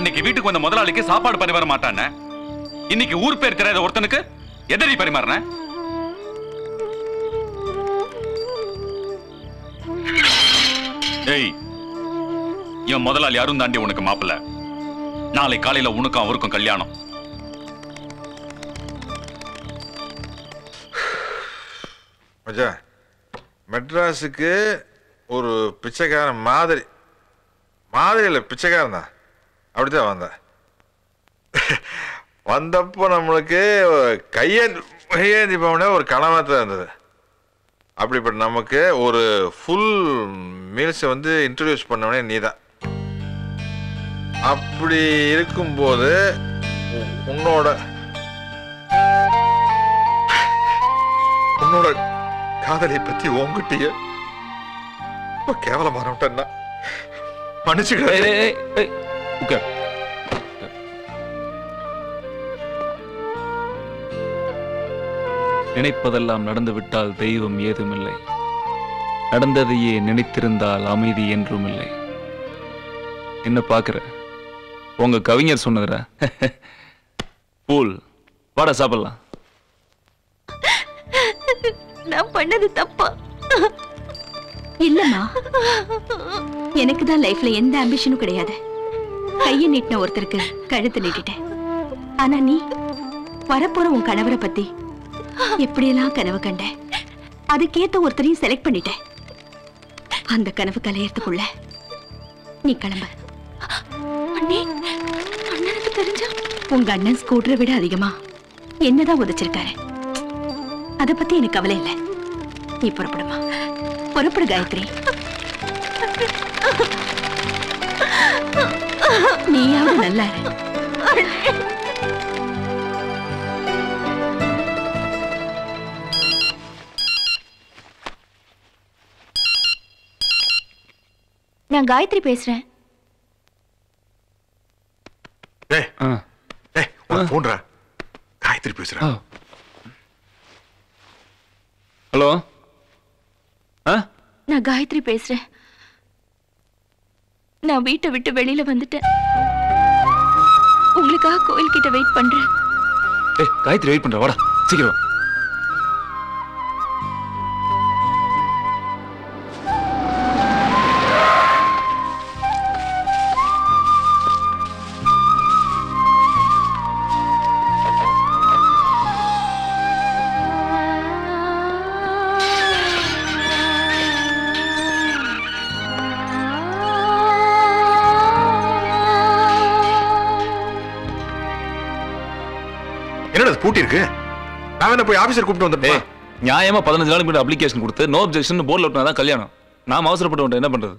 அன்னைக்கு வீட்டுக்கு வந்த முதலாளிக்கு சாப்பாடு பரிமாற மாட்டானே, இன்னைக்கு ஊர் பேர் தெரியாத ஒருத்தனுக்கு எதடி பரிமாறன? ஏய், என் முதலாளி யாரும் தாண்டி உனக்கு மாப்பிள்ள. நாளை காலையில உனக்கும் அவருக்கும் கல்யாணம். மெட்ராஸுக்கு ஒரு பிச்சைக்காரன் மாதிரி இல்லை, பிச்சைக்காரன் தான். அப்படித்தான் வந்தேன். வந்தப்போ நம்மளுக்கு கையேந்தி போன ஒரு கனவாக இருந்தது. அப்படிப்பட்ட நமக்கு ஒரு ஃபுல் மீல்ஸை வந்து இன்ட்ரடியூஸ் பண்ணவனே நீ தான். அப்படி இருக்கும்போது உன்னோட காதலை பத்தி உங்ககிட்டயே கேவலமானவன்டா. மன்னிச்சுக்க. நினைப்பதெல்லாம் நடந்து விட்டால் தெய்வம் ஏதுமில்லை, நடந்ததையே நினைத்திருந்தால் அமைதி என்றும் இல்லை. என்ன பாக்குற? உங்க கவிஞர் சொன்னதுடா. பூல் வாடா சாப்பிடலாம். நான் பண்ணது தப்பா? இல்லம்மா, எனக்கு தான் லைஃப்ல எந்த ஆம்பிஷனும் கிடையாது. கையை நீட்டின ஒருத்தருக்கு கழுத்து நீட்டிட்டேன். ஆனா நீ வரப்போற உன் கணவரை பத்தி எப்படியெல்லாம் கனவு கண்ட, அதுக்கேத்த ஒருத்தரையும் செலக்ட் பண்ணிட்டேன். அந்த கனவு கலையறதுக்குள்ள நீ கிளம்ப. அண்ணனுக்கு தெரிஞ்சா உங்க அண்ணன் ஸ்கூட்டரை விட அதிகமா என்னதான் உதைச்சிருக்காரு. அத பத்தி எனக்கு கவலை இல்லை. நீ புறப்படுமா? புறப்படு காயத்ரி. நீயாவது நல்லா இரு. நான் காயத்ரி பேசுறேன். காயத்ரி பேசுறேன். ஹலோ, நான் காயத்ரி பேசுறேன். நான் வீட்டை விட்டு வெளியில வந்துட்டேன். உங்களுக்காக கோயில் கிட்ட வெயிட் பண்றேன். காயத்ரி வெயிட் பண்ற, வாடா சீக்கிரம். பூட்டி இருக்கு. நான் என்ன போய் ஆபீசர் கூப்பிட்டு வந்துட்டேன். நியாயமா 15 நாளுக்கு முன்னாடி அப்ளிகேஷன் கொடுத்து நோ அப்ஜெக்ஷன் போர்ட்ல ஒட்டினா கல்யாணம். நாம அவசரப்பட்டு வந்துட்டோம், என்ன பண்றது?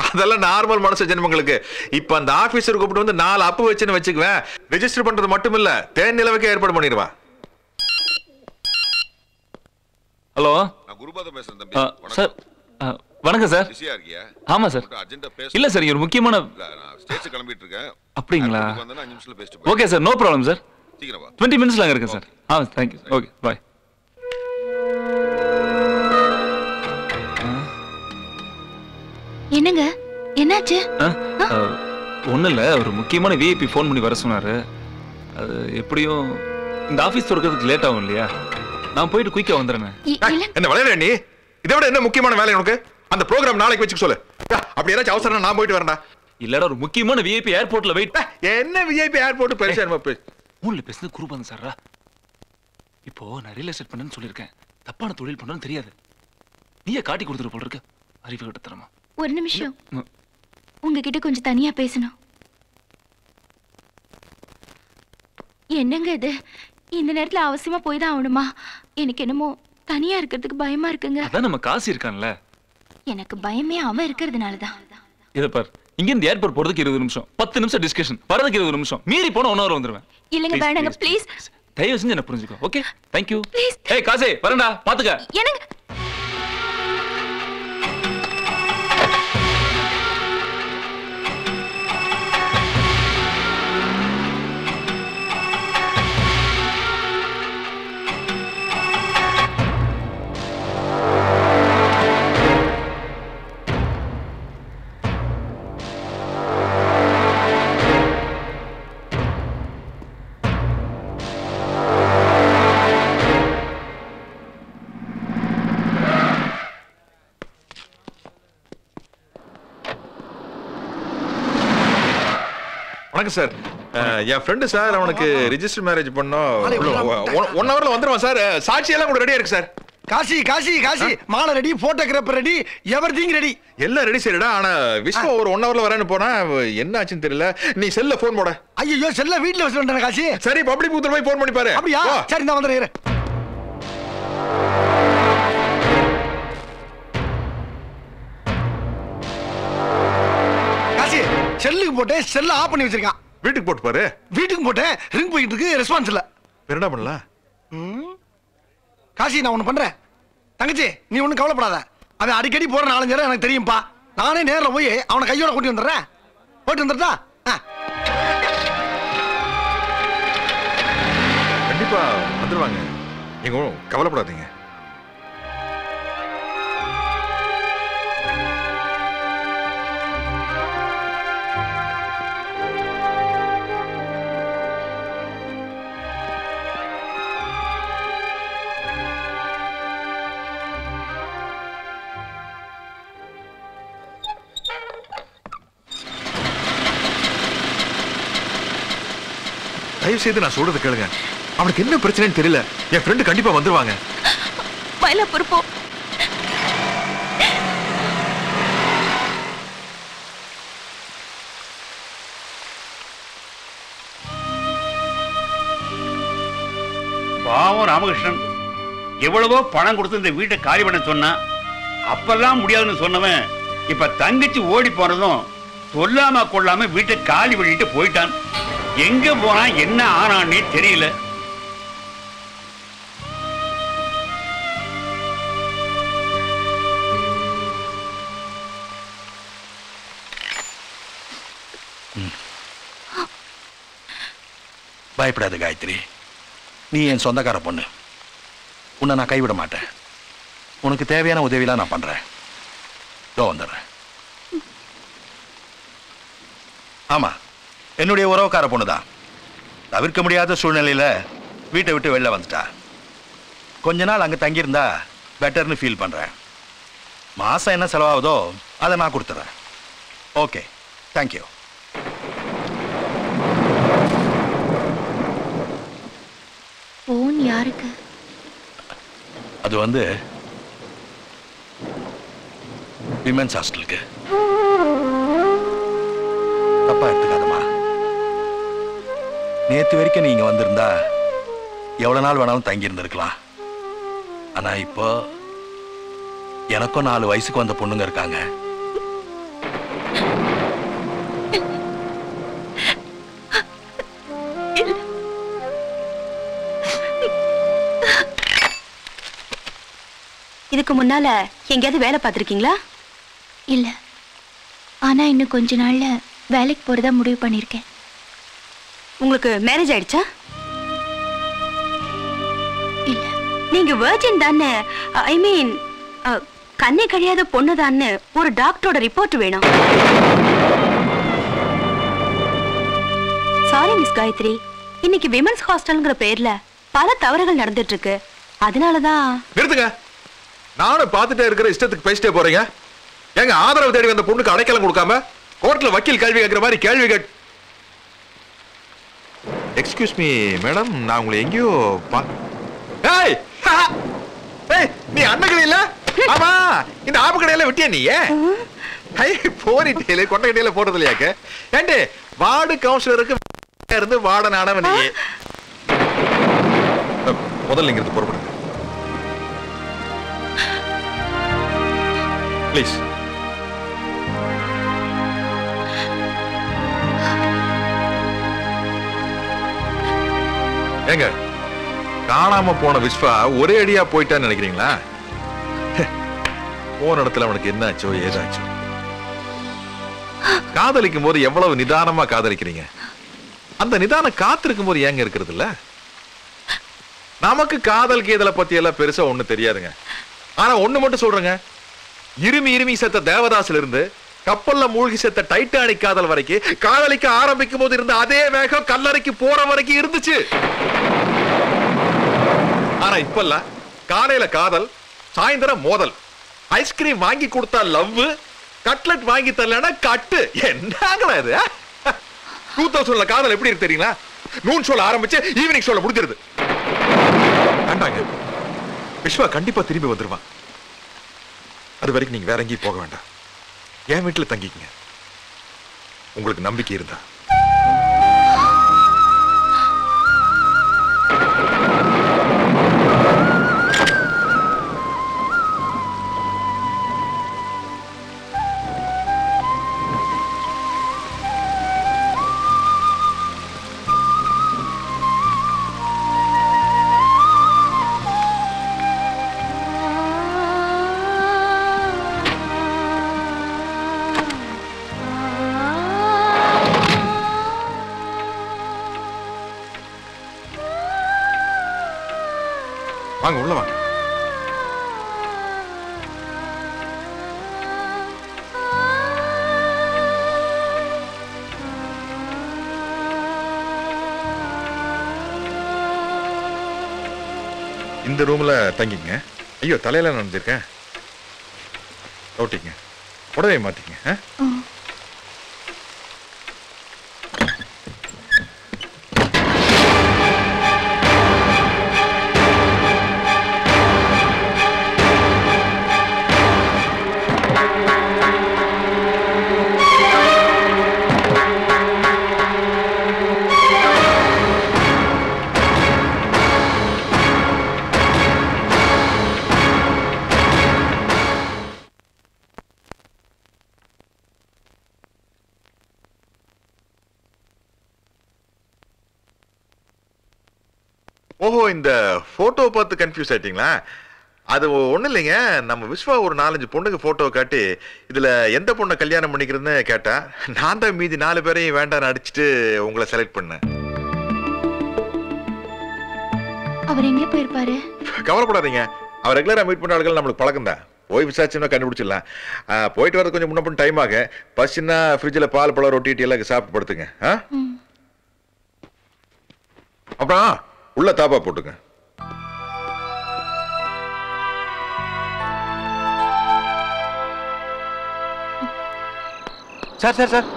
அதெல்லாம் நார்மல் மனசு ஜென்மங்களுக்கு. இப்ப அந்த ஆபீசர் கூப்பிட்டு வந்து 4 அப்பு வச்சுன்னு வச்சுக்குவேன். ரெஜிஸ்டர் பண்றது மட்டும் இல்ல, தேன் நிலவுக்கு ஏற்பாடு பண்ணிடுவான். ஹலோ, நான் குருபாத பேசுறேன் தம்பி. சார் வணக்கம் சார். பிஸியா இருக்கியா? ஆமா சார். அஜெண்டா பேச இல்ல சார், ஒரு முக்கியமான நான் ஸ்டேஜ் கிளம்பிட்டு இருக்கேன். அப்படிங்களா? வந்தா 5 நிமிஷத்துல பேசிட்டு. Okay sir, no problem sir. 20 மினிட்ஸ்ல அங்க இருக்கேன் சார். Thank you. Okay bye. என்னங்க, என்னாச்சு? ஒன்றும் இல்லை, ஒரு முக்கியமான விஐபி ஃபோன் பண்ணி வர சொன்னாரு. அது எப்படியும் இந்த ஆஃபீஸ் திறக்கிறதுக்கு லேட் ஆகும் இல்லையா, நான் போயிட்டு குயிக்காக வந்துடுறேன். என்ன விளையாட நீ? இதை விட என்ன முக்கியமான வேலை உனக்கு? அந்த ப்ரோக்ராம் நாளைக்கு வச்சுக்க சொல்லு. அப்படி ஏதாச்சும் அவசரம் நான் போயிட்டு வரேன்டா. இல்லடா, ஒரு முக்கியமான விஐபி ஏர்போர்ட்ல வெயிட். என்ன விஐபி ஏர்போர்ட் பெருசா நம்ம ஊன்ல பேசுறது குருபாந்தன் சாரா. இப்போ நான் ரியல் எஸ்டேட் பண்ணேன்னு சொல்லியிருக்கேன். தப்பான தொழில் பண்றேன்னு தெரியாது. நீயே காட்டி கொடுத்துட்டு போல இருக்க. அறிவு கிட்ட தரமா. ஒரு நிமிஷம், உங்ககிட்ட கொஞ்சம் தனியா பேசணும். என்னங்க இது, இந்த நேரத்துல அவசியமா போய் தான் ஆகணுமா? எனக்கு என்னமோ தனியா இருக்கிறதுக்கு பயமா இருக்குங்க. அதான் நம்ம காசு இருக்கான்ல. எனக்கு பயமே அவன் இருக்கிறதுனாலதான். இத பார், இங்க இருந்து ஏர்போர்ட் போறதுக்கு 20 நிமிஷம், 10 நிமிஷம் டிஸ்கஷன், வரதுக்கு 20 நிமிஷம், மீறி போனா 1 hour வந்துருவேன். இல்லங்க வேணாங்க ப்ளீஸ். தயவு செஞ்சு என்ன புரிஞ்சுக்கோ. Okay, thank you. ஏய் காசே, வரேன்டா, பாத்துக்க. என்னங்க வணக்கம் சார். என் ஃப்ரெண்டு சார், அவனுக்கு ரிஜிஸ்டர் மேரேஜ் பண்ணோம். 1 ஹவர்ல வந்துருவான் சார். சாட்சி எல்லாம் கூட ரெடியா இருக்கு சார். காசி காசி காசி மாலை ready, photographer ready, everything ready. எல்லாம் ரெடி சரிடா. ஆனா விஸ்வா ஒரு 1 ஹவர்ல வரேன்னு போனா என்ன ஆச்சுன்னு தெரியல. நீ செல்ல போன் போட. ஐயோ செல்ல வீட்ல வச்சிருந்தேன் காசி. சரி பப்ளிக் பூத்துல போய் போன் பண்ணி பாரு. அப்படியா? சரி நான் வந்துறேன். காசி செல்லுக்கு போட்டேன், செல்ல ஆஃப் பண்ணி வச்சிருக்கான். வீட்டுக்கு போட்டு பாரு. வீட்டுக்கு போட்டேன், ரிங் போயிட்டு இருக்கு, ரெஸ்பான்ஸ் இல்ல. என்னடா பண்ணலாம்? காசி நான் ஒண்ணு பண்றேன். தங்கச்சி நீ ஒண்ணும் கவலைப்படாத. அவன் அடிக்கடி போற 4-5 இடம் எனக்கு தெரியும்பா. நானே நேர்ல போய் அவனை கையோட கூட்டி வந்துடுறேன். போயிட்டு வந்துட்டா? கண்டிப்பா வந்துருவாங்க. நீங்க கவலைப்படாதீங்க. தயவு செய்து நான் சொல்றது கேளுங்க. அவனுக்கு என்ன பிரச்சனைன்னு தெரியல. என் ஃப்ரெண்டு கண்டிப்பா வந்துருவாங்க. மயிலாப்பூர் போ. பாவம் ராமகிருஷ்ணன் எவ்வளவோ பணம் கொடுத்து இந்த வீட்டை காலி பண்ண சொன்னா, அப்பெல்லாம் முடியாதுன்னு சொன்னவன் இப்ப தங்கச்சி ஓடி போனதும் சொல்லாம கொள்ளாம வீட்டை காலி பண்ணிட்டு போயிட்டான். எங்க போனா என்ன ஆனான்னே தெரியல. பயப்படாத காயத்ரி, நீ என் சொந்தக்கார பொண்ணு. உன்னை நான் கைவிட மாட்டேன். உனக்கு தேவையான உதவியெல்லாம் நான் பண்றேன். வந்துடுறேன். ஆமா, என்னுடைய உறவுக்கார பொண்ணுதான். தவிர்க்க முடியாத சூழ்நிலையில வீட்டை விட்டு வெளில வந்துட்டா. கொஞ்ச நாள் அங்க தங்கியிருந்தா பெட்டர்னு ஃபீல் பண்றேன். மாசம் என்ன செலவாகுதோ அதை நான் கொடுத்துறேன். Okay, thank you. போன் யாருக்கு? அது வந்து விமென்ஸ் ஹாஸ்டலுக்கு. தப்பா எடுத்துக்காதமா. நேத்து வரைக்கும் நீங்க வந்திருந்தா எவ்வளவு நாள் வேணாலும் தங்கி இருந்திருக்கலாம். ஆனா இப்போ எனக்கும் 4 வயசுக்கு வந்த பொண்ணுங்க இருக்காங்க. இதுக்கு முன்னால எங்கேயாவது வேலை பார்த்திருக்கீங்களா? இல்ல, ஆனா இன்னும் கொஞ்ச நாள்ல வேலைக்கு போறதா முடிவு பண்ணிருக்கேன். உங்களுக்கு மேரேஜ் ஆயிடுச்சா? இல்ல. நீங்க வெர்ஜின் தானே? ஐ மீன் கண்ணே கழியாத பொண்ணு தானே ஒரு டாக்டரோட ரிப்போர்ட் வேணும். சாரி மிஸ் காயத்ரி, இன்னைக்கு விமென்ஸ் ஹாஸ்டல்ங்கிற பேர்ல பல தவறுகள் நடந்துட்டு இருக்கு. அதனாலதான். நிறுத்துங்க. நானும் பார்த்துட்டே இருக்கிற இஷ்டத்துக்கு பேசிட்டே போறீங்க. எங்க ஆதரவு தேடி வந்த பொண்ணுக்கு அடைக்கலம் கொடுக்காம கோர்ட்ல வக்கீல் கேள்வி கேட்கிற மாதிரி கேள்வி கேட். எக்ஸ்கியூஸ் மீ மேடம், நான் உங்களை எங்கேயோ ஏய் நீ அண்ணன் இல்ல? ஆமா, இந்த ஆப்பு கடையில விட்டியா நீ? போரிட்டேல கொண்ட கடையில போடுறது இல்லையாக்க? ஏண்டே வார்டு கவுன்சிலருக்கு இருந்து வார்டன் ஆனவன் நீ. முதல்ல இங்கிருந்து புறப்படுங்க ப்ளீஸ். ஏங்க, காணாம போன விஸ்வா ஒரே அடியா போயிட்டான்னு நினைக்கிறீங்களா? போன இடத்துல அவனுக்கு என்ன ஆச்சோ ஏதாச்சோ. காதலிக்கும் போது எவ்வளவு நிதானமா காதலிக்கிறீங்க. அந்த நிதானம் காத்திருக்கும் போது ஏங்க இருக்கிறது இல்ல? நமக்கு காதல் கீதலை பத்தி எல்லாம் பெருசா ஒண்ணு தெரியாதுங்க. ஆனா ஒண்ணு மட்டும் சொல்றேங்க, இருமி செத்த தேவதாஸ்ல இருந்து கப்பல்ல மூழ்கி செத்த டைட்டானிக் காதல் வரைக்கும் காதலிக்க ஆரம்பிக்கும் போது இருந்த அதே வேகம் கல்லறைக்கு போற வரைக்கும் இருந்துச்சு. ஆனா இப்பல்ல, காலையில காதல், சாயந்தரம் மோதல். ஐஸ்கிரீம் வாங்கி கொடுத்தா லவ், கட்லெட் வாங்கி தரலன்னா கட்டு. என்னங்களா இது? 2000ல காதல் எப்படி இருக்கு தெரியுங்களா? நூன் ஷோல ஆரம்பிச்சு ஈவினிங் ஷோல முடிஞ்சிருது. வேண்டாங்க, விஸ்வா கண்டிப்பா திரும்பி வந்துருவான். அது வரைக்கும் நீங்க வேற எங்கேயும் போக வேண்டாம். என் வீட்டுல தங்கிக்கங்க, உங்களுக்கு நம்பிக்கை இருந்தா. வாங்க, உள்ள வாங்க. இந்த ரூம்ல தங்கிங்க. ஐயோ, தலையில நனைஞ்சிருக்கேன். ஓட்டிங்க, உடனே மாத்திங்க. ஓஹோ, இந்த போட்டோ பார்த்து கன்ஃபியூஸ் ஆயிட்டீங்களா? அது ஒண்ணு இல்லைங்க. நம்ம விஸ்வா ஒரு 4-5 பொண்ணுக்கு போட்டோ காட்டி இதுல எந்த பொண்ணை கல்யாணம் பண்ணிக்கிறதுன்னு கேட்டா, நான் தான் மீதி 4 பேரையும் வேண்டாம் அடிச்சுட்டு உங்களை செலக்ட் பண்ணேன். அவர் எங்க போயிருப்பாரு? கவலைப்படாதீங்க, அவர் ரெகுலரா மீட் பண்ண ஆளுகள் நம்மளுக்கு பழக்கம் தான். போய் விசாரிச்சோம்னா கண்டுபிடிச்சிடலாம். போயிட்டு வரது கொஞ்சம் முன்ன டைம் ஆகும். பஸ்னா ஃப்ரிட்ஜில் பால் பழம் ரொட்டி டீ எல்லாம் சாப்பிட்டு படுத்துங்க. அப்புறம் உள்ள தாப்பா போட்டுங்க. சார் சார் சார்,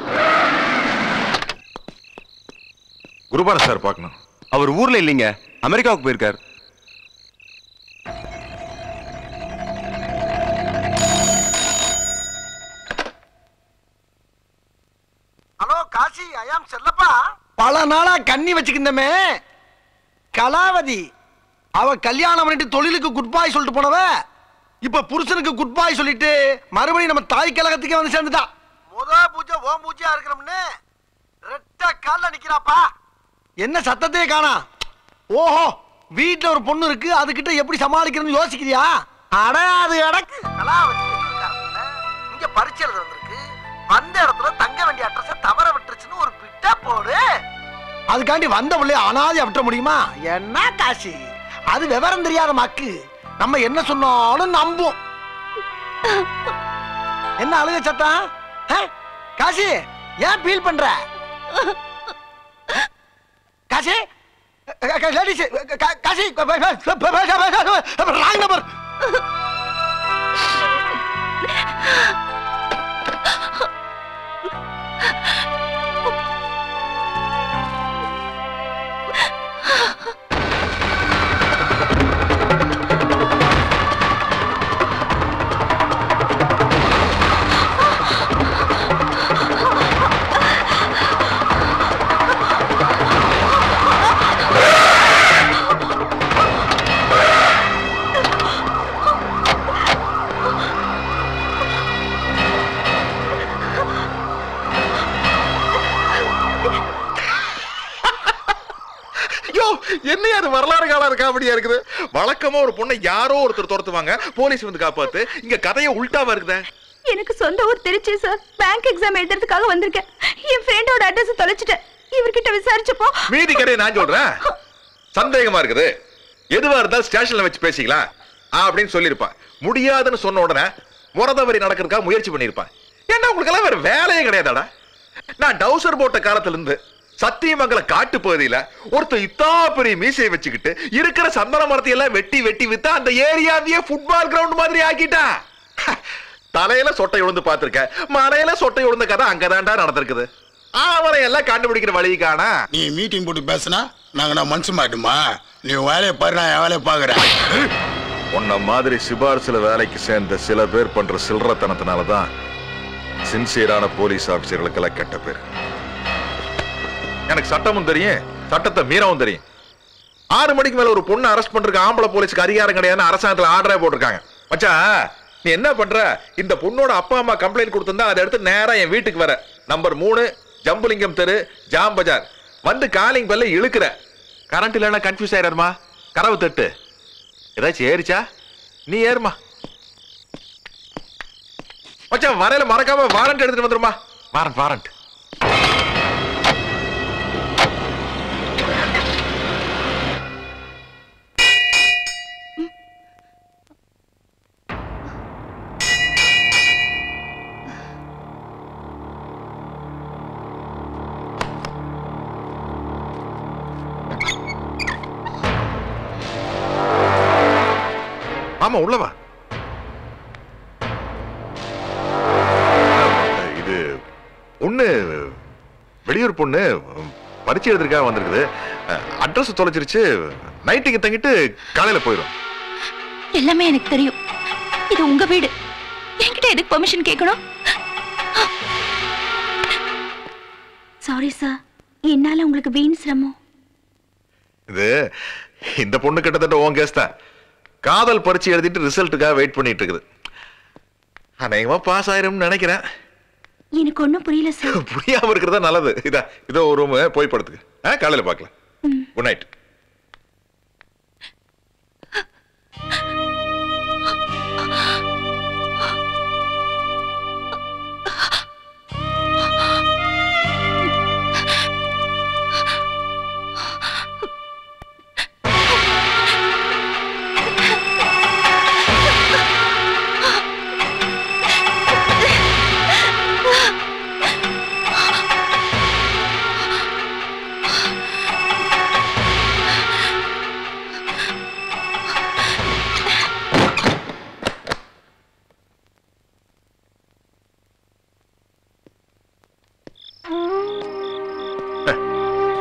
குருபான சார் பார்க்கணும். அவர் ஊர்ல இல்லைங்க, அமெரிக்காவுக்கு போயிருக்கார். ஹலோ காசி, ஐ ஆம் செல்லப்பா. பல நாளா கண்ணி வச்சுக்கிந்தமே கலாவதி, அவ கல்யாணம் பண்ணிட்டு தொழிலுக்கு குட் பாய் சொல்லிட்டு போனவ இப்ப புருஷனுக்கு குட் பாய் சொல்லிட்டு மறுபடியும் நம்ம தாய் கழகத்துக்கே வந்து சேர்ந்துட்டா. முத பூஜை ஓம் பூஜையா இருக்கணும்னு ரெட்ட கால்ல நிக்கிறாப்பா. என்ன சத்தத்தையே காணா? ஓஹோ, வீட்டுல ஒரு பொண்ணு இருக்கு, அதுகிட்ட எப்படி சமாளிக்கிறதுன்னு யோசிக்கிறியா? அட அது அடக்கு. கலாவதி இங்க பரிச்சை வந்திருக்கு, வந்த இடத்துல தங்க வேண்டிய அட்ரஸ் தவற விட்டுருச்சுன்னு ஒரு பிட்டா போடு. அதுக்காண்டி வந்த பிள்ளைய அனாதையா விட்டுற முடியுமா? என்ன காசி, அது விவரம் தெரியாத மக்கு. நம்ம என்ன சொன்னாலும் நம்பும். என்ன அழுக சத்தம்? காசி, ஏன் ஃபீல் பண்ற? Kasi, ladies Kasi, wrong number. என்னையா அது வரலாறு காலம் இருக்கா? அப்படியா இருக்குது. வழக்கமா ஒரு பொண்ணை யாரோ ஒருத்தர் துரத்துவாங்க, போலீஸ் வந்து காப்பாத்து. இங்க கதையை உல்டாவா இருக்குதே. எனக்கு சொந்த ஊர் திருச்சி சார். பேங்க் எக்ஸாம் எழுதுறதுக்காக வந்திருக்கேன். என் ஃப்ரெண்டோட அட்ரஸ் தொலைச்சிட்டேன். இவர்கிட்ட விசாரிச்சப்போ மீதி கதையை நான் சொல்றேன். சந்தேகமா இருக்குது, எதுவா இருந்தாலும் ஸ்டேஷன்ல வச்சு பேசிக்கலாம் அப்படின்னு சொல்லியிருப்பான். முடியாதுன்னு சொன்ன உடனே முறதவரி நடக்கிறதுக்காக முயற்சி பண்ணியிருப்பான். ஏன்னா உங்களுக்கு எல்லாம் வேற வேலையே கிடையாதாடா? நான் டவுசர் போட்ட காலத்துல இருந்து சத்தியமங்கல காட்டு பகுதியில ஒருத்தர் இத்தா பெரிய மீசையை வச்சுக்கிட்டு இருக்கிற சந்தன மரத்தை எல்லாம் வெட்டி வெட்டி வித்தா அந்த ஏரியாவையே ஃபுட்பால் கிரவுண்ட் மாதிரி ஆக்கிட்டான். தலையில சொட்டை விழுந்து பார்த்திருக்க, மலையில சொட்டை விழுந்த கதை அங்கதான்டா நடந்திருக்குது. அவரை எல்லாம் கண்டுபிடிக்கிற வழி காணா. நீ மீட்டிங் போட்டு பேசினா நாங்க நான் மனுஷன் மாட்டுமா? நீ வேலையை பாரு, நான் என் வேலையை பாக்குறேன். உன்ன மாதிரி சிபாரிசுல வேலைக்கு சேர்ந்த சில பேர் பண்ற சில்லறத்தனத்தினாலதான் சின்சியரான போலீஸ் ஆபீசர்களுக்கெல்லாம் கெட்ட பேர். எனக்கு சட்டமும் தெரியும், சட்டத்தை மீறவும் தெரியும். 6 மணிக்கு மேல ஒரு பொண்ணு அரெஸ்ட் பண்றதுக்கு ஆம்பளை போலீஸ்க்கு அதிகாரம் கிடையாதுன்னு அரசாங்கத்துல ஆர்டரே போட்டிருக்காங்க. மச்சா, நீ என்ன பண்ற? இந்த பொண்ணோட அப்பா அம்மா கம்ப்ளைண்ட் கொடுத்திருந்தா அதை எடுத்து நேரா என் வீட்டுக்கு வர, நம்பர் 3 ஜம்புலிங்கம் தெரு, ஜாம் பஜார் வந்து காலிங் பெல்ல இழுக்கிற. கரண்ட் இல்லைன்னா கன்ஃபியூஸ் ஆயிடுமா? கதவு தட்டு. ஏதாச்சும் ஏறிச்சா? நீ ஏறுமா மச்சான். வரையில மறக்காம வாரண்ட் எடுத்துட்டு வந்துருமா. வாரண்ட். ஆமா, உள்ளவா. இது பொண்ணு வெளியூர் பொண்ணு பரிச்சை எழுதுறதுக்காக வந்திருக்குது. அட்ரஸ் தொலைச்சிருச்சு. நைட்டுக்கு தங்கிட்டு காலையில போயிடும். எல்லாமே எனக்கு தெரியும். இது உங்க வீடு. என்கிட்ட எதுக்கு பெர்மிஷன் கேட்கணும்? சாரி சார், என்னால உங்களுக்கு வீண் சிரமம். இது இந்த பொண்ணு கிட்டத்தட்ட உன் கேஸ் தான். காதல் பரிச்சை எழுதிட்டு ரிசல்ட்டுக்காக வெயிட் பண்ணிட்டு இருக்குது. அநேகமா பாஸ் ஆயிரும்னு நினைக்கிறேன். எனக்கு ஒன்றும் புரியல சார். புரியாம இருக்கிறதா நல்லது. இதோ ஒரு ரூம் போய் படுத்துக்கு. காலையில பார்க்கலாம். Good night.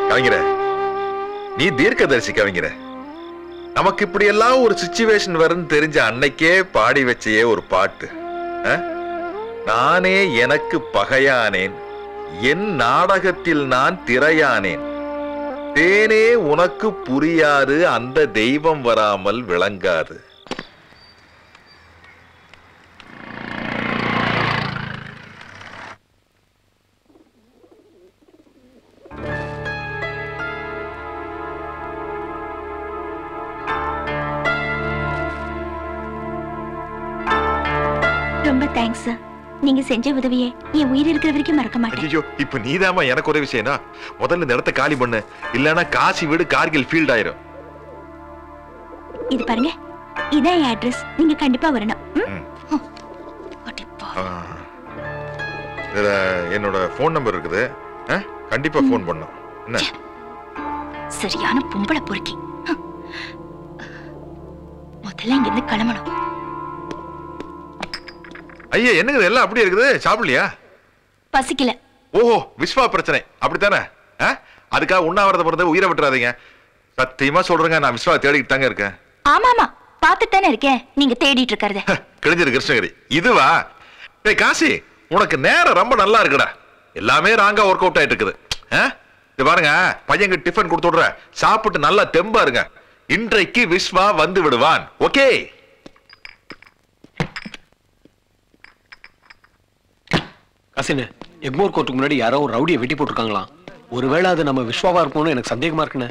கவிஞர, நீ தீர்க்கதரிசி கவிஞர. நமக்கு இப்படி எல்லாம் ஒரு சிச்சுவேஷன் வரும்னு தெரிஞ்ச அன்னைக்கே பாடி வச்சே ஒரு பாட்டு. நானே எனக்கு பகையானேன், என் நாடகத்தில் நான் திரையானேன், தேனே உனக்கு புரியாது, அந்த தெய்வம் வராமல் விளங்காது. ரொம்ப தேங்க்ஸ் சார். நீங்க செஞ்ச உதவியை என் உயிர் இருக்கிற வரைக்கும் மறக்க மாட்டேன். ஐயோ, இப்ப நீதாமா எனக்கு உதவி செய்யணும். முதல்ல இந்த இடத்தை காலி பண்ணு, இல்லன்னா காசி வீடு கார்கில் ஃபீல்ட் ஆயிரும். இது பாருங்க, இதான் என் அட்ரஸ். நீங்க கண்டிப்பா வரணும். என்னோட போன் நம்பர் இருக்குது. கண்டிப்பா போன் பண்ணும். என்ன சரியான பொம்பளை பொறுக்கி. முதல்ல இங்க இருந்து கிளம்பணும். ஐயா, என்னங்க எல்லாம் அப்படியே இருக்குது? சாப்பிடலையா? பசிக்கல. ஓஹோ, விஸ்வா பிரச்சனை அப்படித்தானே? அதுக்காக உண்ணாவிரதம் பிறந்த உயிரை விட்டுறாதீங்க. சத்தியமா சொல்றேங்க, நான் விஸ்வா தேடிட்டு தாங்க இருக்கேன். ஆமாமா, பாத்துட்டு தானே இருக்கேன் நீங்க தேடிட்டு இருக்கிறது. கிழிஞ்சிரு கிருஷ்ணகிரி. இதுவா? டேய் காசி, உனக்கு நேரம் ரொம்ப நல்லா இருக்குடா. எல்லாமே ராங்கா ஒர்க் அவுட் ஆயிட்டு இருக்குது. இது பாருங்க, பையங்க டிஃபன் கொடுத்து விடுற, சாப்பிட்டு நல்லா தெம்பா இருங்க. இன்றைக்கு விஸ்வா வந்து விடுவான். ஓகே? கசினு, எக்மோர் கோர்ட்டுக்கு முன்னாடி யாரோ ஒரு ரவுடியை வெட்டி போட்டிருக்காங்களாம். ஒருவேளை அது நம்ம விஸ்வாவா இருக்கும்னு எனக்கு சந்தேகமா இருக்குன்னு.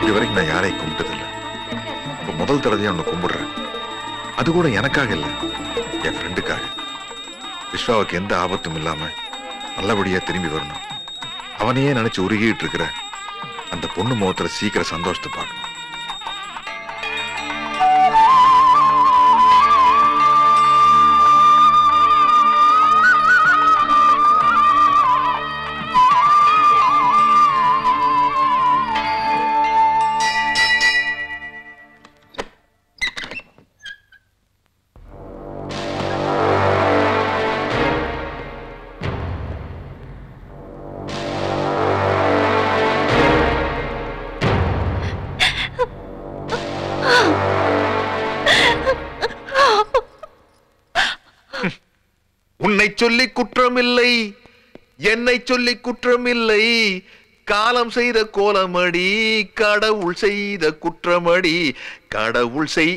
இது வரைக்கும் நான் யாரையும் கும்பிட்டதில்லை. இப்போ முதல் தடவையா உன்னை கும்பிடுறேன். அது கூட எனக்காக இல்லை, என் ஃப்ரெண்டுக்காக. விஸ்வாவுக்கு எந்த ஆபத்தும் இல்லாம நல்லபடியா திரும்பி வரணும். அவனையே நினைச்சு உருகிட்டு இருக்கிற அந்த பொண்ணு முகத்துல சீக்கிரம் சந்தோஷத்தை பார்க்கணும். உன்னை சொல்லி குற்றமில்லை, என்னை சொல்லி குற்றமில்லை, காலம் செய்த கோலமடி, கடவுள் செய்த குற்றமடி, கடவுள் செய்.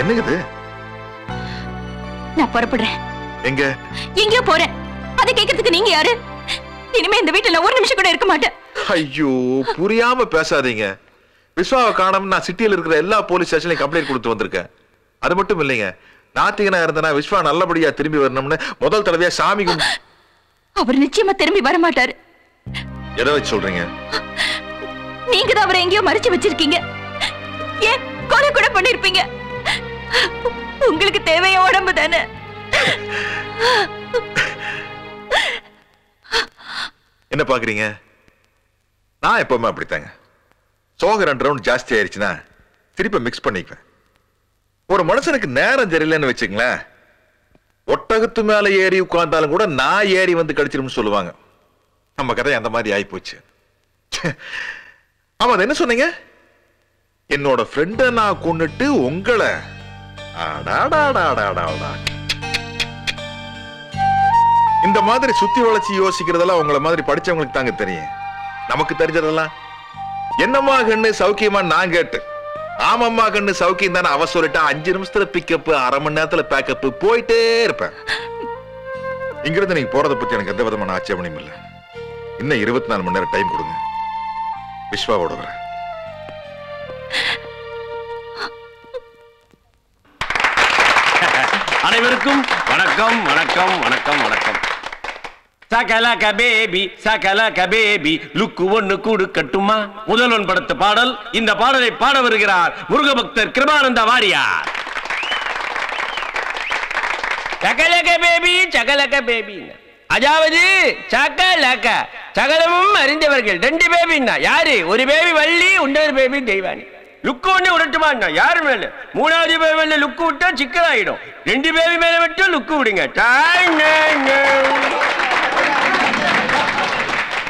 என்னது? நான் புறப்படுறேன். எங்க? எங்கேயோ போறேன். அதை கேட்கறதுக்கு நீங்க யாரு? இனிமே இந்த வீட்டுல ஒரு நிமிஷம் கூட இருக்க மாட்டேன். ஐயோ, புரியாம பேசாதீங்க. விஸ்வாவை காணோம் நான் சிட்டியில் இருக்கிற எல்லா போலீஸ் ஸ்டேஷன்லையும் கம்ப்ளைண்ட் கொடுத்து வந்திருக்கேன். அது மட்டும் இல்லைங்க, நாத்திகனா இருந்தனா விஸ்வா நல்லபடியா திரும்பி வரணும்னு முதல் தடவையா சாமி அவர் நிச்சயமா திரும்பி வர மாட்டாரு. எதை வச்சு சொல்றீங்க? நீங்க தான் அவரை எங்கேயோ மறைச்சு வச்சிருக்கீங்க. ஏன் கொலை கூட பண்ணிருப்பீங்க. உங்களுக்கு தேவையா உடம்பு தானே? என்ன பாக்குறீங்க? நான் எப்பவுமே அப்படித்தாங்க. சோக 2 ரவுண்ட் ஜாஸ்தி ஆயிடுச்சுன்னா திருப்பி மிக்ஸ் பண்ணிக்குவேன். ஒரு மனுஷனுக்கு நேரம் தெரியலன்னு வச்சுங்களேன், ஒட்டகத்து மேல ஏறி உட்கார்ந்தாலும் கூட நான் ஏறி வந்து கடிச்சிரும்னு சொல்லுவாங்க. நம்ம கதை அந்த மாதிரி ஆகி போச்சு. ஆமா, அது என்ன சொன்னீங்க? என்னோட ஃப்ரெண்ட நான் கொன்னுட்டு உங்களை இந்த மாதிரி சுத்தி வளைச்சு யோசிக்கிறதெல்லாம் உங்களை மாதிரி படிச்சவங்களுக்கு தாங்க தெரியும். நமக்கு தெரிஞ்சதெல்லாம் என்னம்மா கண்ணு சௌக்கியமா நான் கேட்டு, ஆமாம்மா கண்ணு சௌக்கியம் தானே அவ சொல்லிட்டா 5 நிமிஷத்துல பிக்கப், அரை மணி நேரத்துல பேக்கப், போயிட்டே இருப்பேன். இங்கிருந்து நீங்க போறதை பத்தி எனக்கு எந்த விதமான ஆட்சேபனையும் இல்லை. இன்னும் 24 மணி நேரம் டைம் கொடுங்க, விஸ்வாவோட வரேன். அனைவருக்கும் வணக்கம் வணக்கம் வணக்கம் வணக்கம். சகலக பேபி சகலக பேபி லுக்கு ஒன்னு கூடு கட்டுமா முதல்வன் படத்து பாடல். இந்த பாடலை பாட வருகிறார் முருக பக்தர் கிருபானந்த வாரியார். சகலக பேபி சகலக பேபி, அதாவது சகலக சகலமும் அறிந்தவர்கள். 2 பேபின்னா யாரு? ஒரு பேபி வள்ளி, இன்னொரு பேபி தெய்வானி. லுக்கு ஒண்ணு விடட்டுமா? யாரு மேல? 3வது பேபி மேல லுக்கு விட்டா சிக்கலாயிடும். 2 பேபி மேல மட்டும் லுக்கு விடுங்க.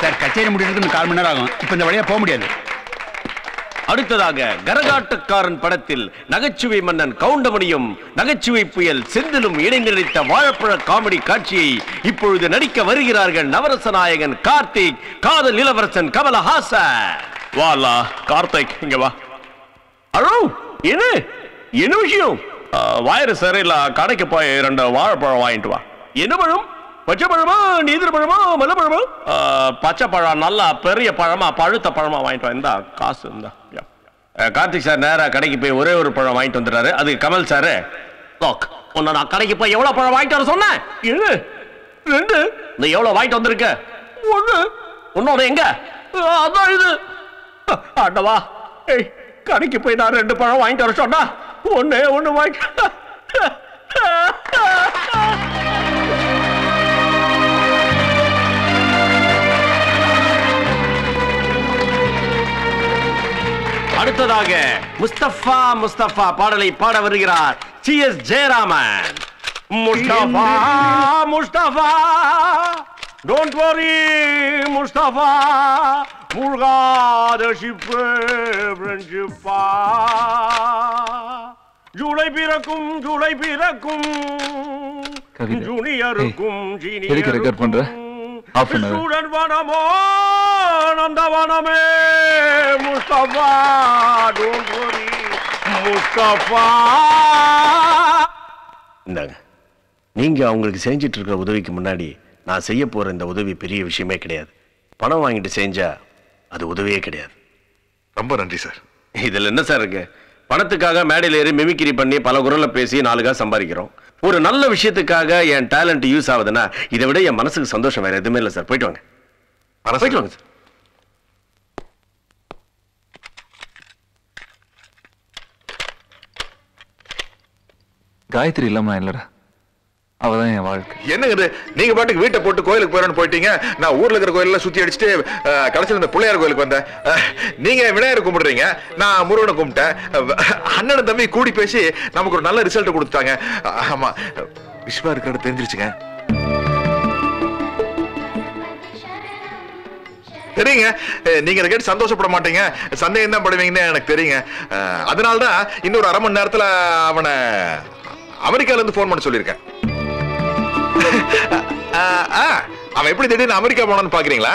சார், கச்சேரி முடிக்கிறதுக்கு 4 மணி நேரம் ஆகும். இப்ப இந்த வழியா போக முடியாது. அடுத்ததாக கரகாட்டக்காரன் படத்தில் நகைச்சுவை மன்னன் கவுண்டமணியும் நகைச்சுவை புயல் செந்திலும் இணைந்து நடித்த வாழைப்பழ காமெடி காட்சியை இப்பொழுது நடிக்க வருகிறார்கள் நவரச நாயகன் கார்த்திக், காதல் இளவரசன் கமலஹாசன். வாலா கார்த்திக், இங்க வா. அழோ, என்ன என்ன விஷயம்? வாயிறு சரியில்ல, கடைக்கு போய் 2 வாழைப்பழம் வாங்கிட்டு வா. என்ன பழம்? பச்சை பழமா, நீதிர பழமா, மலை பழமா? பச்சை பழம், நல்லா பெரிய பழமா, பழுத்த பழமா வாங்கிட்டு வா. இந்த காசு இந்த. கார்த்திக் சார் நேரா கடைக்கு போய் ஒரே ஒரு பழம் வாங்கிட்டு வந்துடுறாரு. அது கமல் சாரு. உன்னை நான் கடைக்கு போய் எவ்வளவு பழம் வாங்கிட்டு வர சொன்னேன்? 2. இந்த எவ்வளவு வாங்கிட்டு வந்திருக்க? 1. உன்னோட எங்க? அதான் இது. ஆண்டவா, கடைக்கு போய் நான் 2 பழம் வாங்கிட்டு வர சொன்னா ஒண்ணு வாங்கிட்டு. அடுத்ததாக முஸ்தபா முஸ்தபா பாடலை பாட வருகிறார் C S. Jayaraman. Mustafa Mustafa don't worry Mustafa, மூழ்காத ஷிப்பு ஃப்ரெண்ட்ஷிப்பா. ஜூலை பிறக்கும் ஜூலை பிறக்கும் ஜூனியருக்கும் சீனியருக்கும் ஸ்டூடெண்ட் வனமோ நந்தவனமே. Mustafa don't worry Mustafa. இந்தாங்க, நீங்க அவங்களுக்கு செஞ்சிட்டு இருக்கிற உதவிக்கு முன்னாடி நான் செய்ய போற இந்த உதவி பெரிய விஷயமே கிடையாது. பணம் வாங்கிட்டு செஞ்சா அது உதவியே கிடையாது. ரொம்ப நன்றி சார். இதில் என்ன சார் இருக்கு? பணத்துக்காக மேடையில் ஏறி மிமிக்ரி பண்ணி பல குரலை பேசி 4 காசு சம்பாதிக்கிறோம். ஒரு நல்ல விஷயத்துக்காக என் டேலண்ட் யூஸ் ஆகுதுன்னா இதை விட என் மனசுக்கு சந்தோஷம் வேற எதுவுமே இல்லை சார். போயிட்டு வாங்க. போயிட்டு வாங்க சார். காயத்ரி இல்லாம இல்லடா, அவதான் என் வாழ்க்கை. என்னங்க இது? நீங்க பாட்டுக்கு வீட்டை போட்டு கோயிலுக்கு போறேன்னு போயிட்டீங்க. நான் ஊர்ல இருக்கிற கோயிலெல்லாம் சுத்தி அடிச்சுட்டு கடைசியில் இந்த பிள்ளையார் கோயிலுக்கு வந்தேன். நீங்க விநாயகர் கும்பிடுறீங்க, நான் முருகனை கும்பிட்டேன். அண்ணன் தம்பி கூடி பேசி நமக்கு ஒரு நல்ல ரிசல்ட் கொடுத்துட்டாங்க. ஆமா, விஸ்வா இருக்கிறது தெரிஞ்சிருச்சுங்க. தெரியுங்க, நீங்க இதை கேட்டு சந்தோஷப்பட மாட்டீங்க, சந்தேகம் தான் படுவீங்கன்னு எனக்கு தெரியுங்க. அதனால்தான் இன்னொரு அரை மணி நேரத்துல அவனை அமெரிக்கால இருந்து போன் பண்ண சொல்லியிருக்கேன். அவன் எப்படி திடீர்னு அமெரிக்கா போனான்னு பாக்குறீங்களா?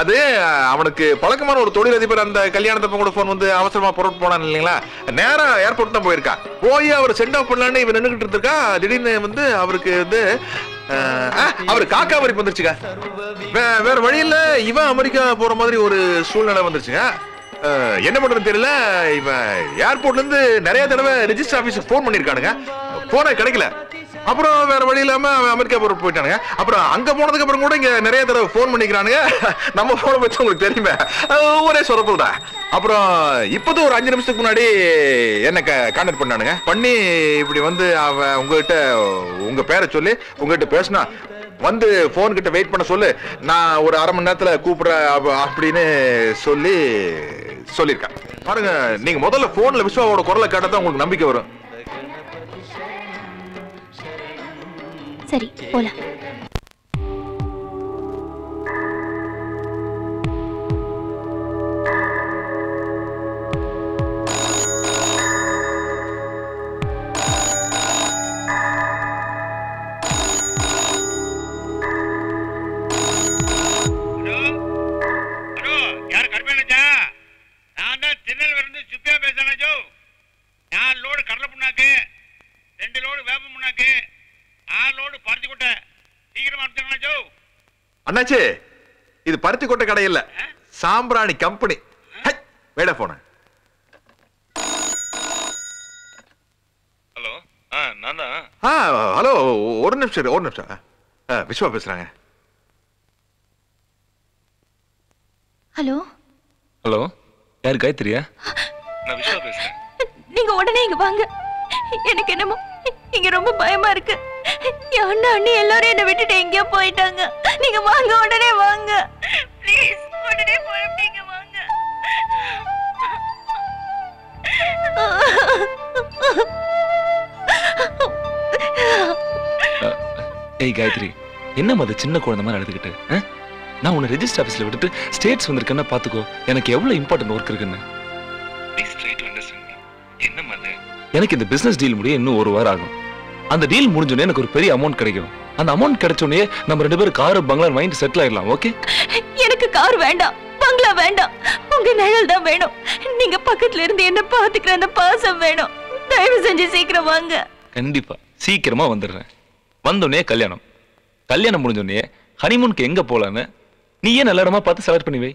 அது அவனுக்கு பழக்கமான ஒரு தொழிலதிபர் அந்த கல்யாணத்தப்ப கூட போன் வந்து அவசரமா புறப்பட்டு போனான் இல்லைங்களா, நேரா ஏர்போர்ட் தான் போயிருக்கான். போய் அவர் சென்ட் ஆஃப் பண்ணலான்னு இவன் நின்றுகிட்டு இருக்கா. திடீர்னு வந்து அவருக்கு வந்து அவரு காக்கா வரி வந்துருச்சுங்க. வேற வழியில இவன் அமெரிக்கா போற மாதிரி ஒரு சூழ்நிலை வந்துருச்சுங்க. என்ன பண்றது தெரியல. இவன் ஏர்போர்ட்ல இருந்து நிறைய தடவை ரெஜிஸ்டர் ஆபீஸுக்கு போன் பண்ணிருக்கானுங்க, போனே கிடைக்கல. அப்புறம் வேற வழி இல்லாம அவன் அமெரிக்கா போயிட்டானுங்க. அப்புறம் அங்க போனதுக்கு அப்புறம் கூட இங்க நிறைய தடவை போன் பண்ணிக்கிறானுங்க. நம்ம போன பத்தி உங்களுக்கு தெரியுமே, ஒரே சொரப்பல் தான். அப்புறம் இப்போதான் ஒரு 5 நிமிஷத்துக்கு முன்னாடி என்ன கான்டாக்ட் பண்ணானுங்க. பண்ணி இப்படி வந்து அவன் உங்ககிட்ட உங்க பேரை சொல்லி உங்ககிட்ட பேசினா வந்து போன் கிட்ட வெயிட் பண்ண சொல்லு, நான் ஒரு அரை மணி நேரத்துல கூப்பிடுறேன் அப்படின்னு சொல்லியிருக்கேன். பாருங்க, நீங்க முதல்ல போன்ல விஸ்வாவோட குரலை கேட்டா உங்களுக்கு நம்பிக்கை வரும். சரி, போலாம். அண்ணாச்சி, இது பருத்தி கொட்டை கடை இல்ல, சாம்பிராணி கம்பெனி. வேடா போன. ஹலோ, நான் தான். ஹலோ, ஒரு நிமிஷம். விஸ்வா பேசுறாங்க. ஹலோ ஹலோ, யார்? காயத்ரியா? நான் விஸ்வா பேசுறேன். நீங்க உடனே இங்க வாங்க. எனக்கு என்னமோ இங்க ரொம்ப பயமா இருக்கு. என் அண்ணா அண்ணி எல்லாரும் என்ன விட்டுட்டு எங்கேயோ போயிட்டாங்க. நீங்க வாங்க, உடனே வாங்க ப்ளீஸ். உடனே போயிட்டீங்க, வாங்க. ஏய் காயத்ரி, என்ன அது சின்ன குழந்தை மாதிரி அழுதுகிட்டு? நான் உன்னை ரெஜிஸ்டர் ஆபீஸ்ல விட்டுட்டு ஸ்டேட்ஸ் வந்திருக்கேன்னா பாத்துக்கோ, எனக்கு எவ்வளவு இம்பார்ட்டன்ட் ஒர்க் இருக்குன்னு. எனக்கு இந்த பிசினஸ் டீல் முடிய இன்னும் 1 வாரம் ஆகும். அந்த டீல் முடிஞ்சோடனே எனக்கு ஒரு பெரிய அமௌண்ட் கிடைக்கும். அந்த அமௌண்ட் கிடைச்சோடனே நம்ம 2 பேரும் கார் பங்களா வாங்கிட்டு செட்டில் ஆயிடலாம். ஓகே? எனக்கு கார் வேண்டாம், பங்களா வேண்டாம், உங்க நிழல் தான் வேணும். நீங்க பக்கத்துல இருந்து என்ன பாத்துக்கிற அந்த பாசம் வேணும். தயவு செஞ்சு சீக்கிரம் வாங்க. கண்டிப்பா சீக்கிரமா வந்துடுறேன். வந்தோடனே கல்யாணம் முடிஞ்சோடனே ஹனிமூனுக்கு எங்க போலான்னு நீயே நல்ல இடமா பார்த்து செலக்ட் பண்ணி வை.